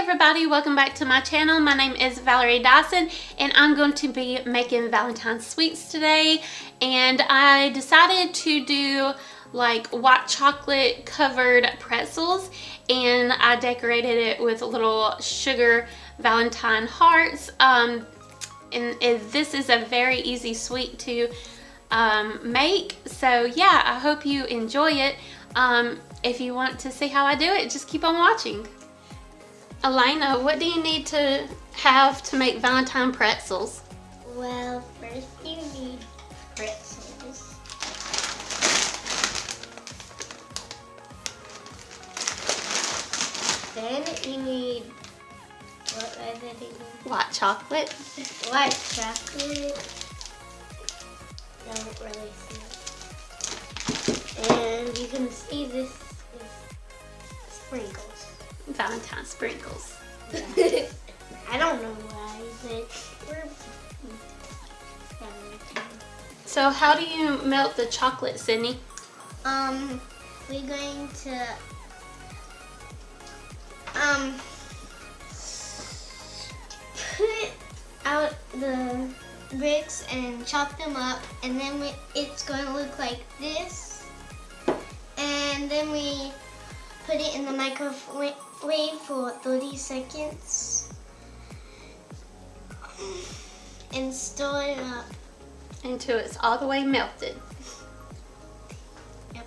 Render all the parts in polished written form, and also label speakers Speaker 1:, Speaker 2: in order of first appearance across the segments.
Speaker 1: everybody, welcome back to my channel. My name is Valerie Dison and I'm going to be making Valentine's sweets today, and I decided to do like white chocolate covered pretzels, and I decorated it with little sugar Valentine hearts. And this is a very easy sweet to make, so yeah, I hope you enjoy it. If you want to see how I do it, just keep on watching. Elena, what do you need to have to make Valentine pretzels?
Speaker 2: Well, first you need pretzels. Then you need, what other thing?
Speaker 1: White chocolate.
Speaker 2: White chocolate. Don't really see it. And you can see this is sprinkles.
Speaker 1: Valentine sprinkles.
Speaker 2: Yeah. I don't know why, but we're Valentine.
Speaker 1: So how do you melt the chocolate, Sydney?
Speaker 2: We're going to put out the bricks and chop them up, and then it's going to look like this, and then we put it in the microwave for 30 seconds and stir it up
Speaker 1: until it's all the way melted.
Speaker 2: Yep.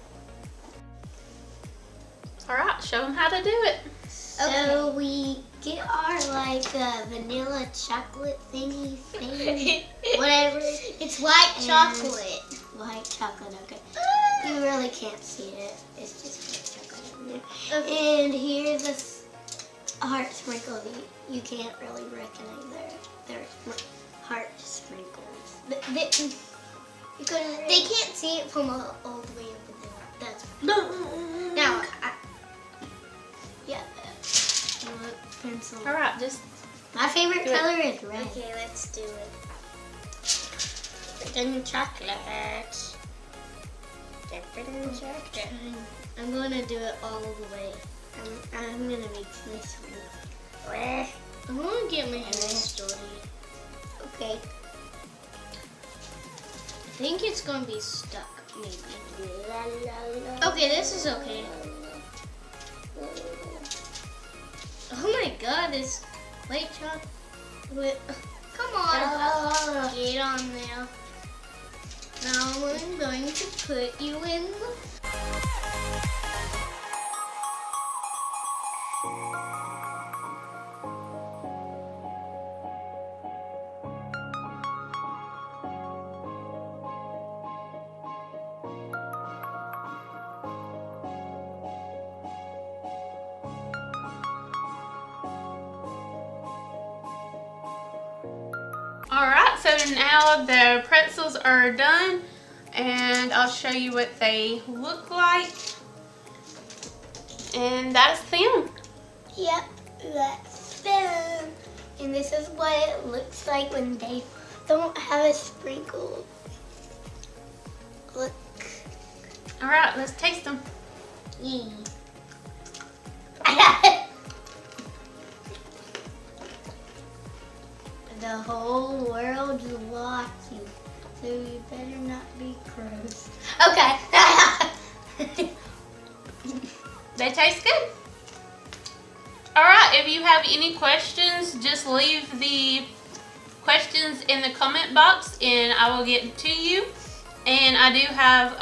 Speaker 1: Alright, show them how to do it.
Speaker 2: So we get our vanilla chocolate thingy thing, whatever. It's white chocolate. White chocolate, okay. You really can't see it. It's just white chocolate in there. Okay. And here's a heart sprinkle. You can't really recognize their heart sprinkles. They can't see it from all the way over there. That's now. Yeah. Pencil.
Speaker 1: Alright, just
Speaker 2: my favorite color is red. Okay, let's do it. Then chocolate. I'm gonna do it all the way. I'm gonna make this one. I'm gonna get my hair started. Okay. I think it's gonna be stuck, maybe. Okay, this is okay. Oh my god, this white chocolate. Come on. Get on there. Now I'm going to put you in the...
Speaker 1: Alright, so now the pretzels are done, and I'll show you what they look like. And that's them.
Speaker 2: Yep, that's them. And this is what it looks like when they don't have a sprinkle. Look.
Speaker 1: Alright, let's taste them.
Speaker 2: Yeah. The whole world's watching, so you better not be gross. Okay.
Speaker 1: They taste good. Alright, if you have any questions, just leave the questions in the comment box and I will get to you. And I do have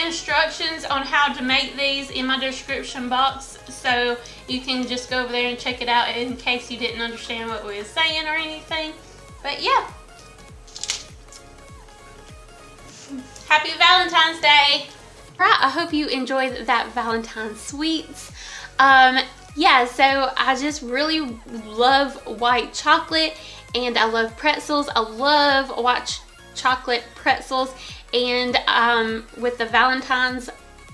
Speaker 1: instructions on how to make these in my description box, so you can just go over there and check it out in case you didn't understand what we were saying or anything. But yeah. Happy Valentine's Day. Right, I hope you enjoyed that Valentine's sweets. Yeah, so I just really love white chocolate and I love pretzels. I love white chocolate pretzels, and with the Valentine's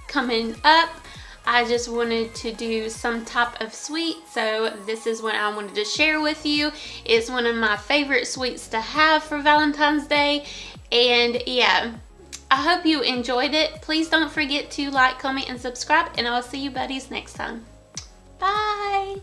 Speaker 1: coming up, I just wanted to do some type of sweet, so this is what I wanted to share with you. It's one of my favorite sweets to have for Valentine's Day, and yeah, I hope you enjoyed it. Please don't forget to like, comment, and subscribe, and I'll see you buddies next time. Bye!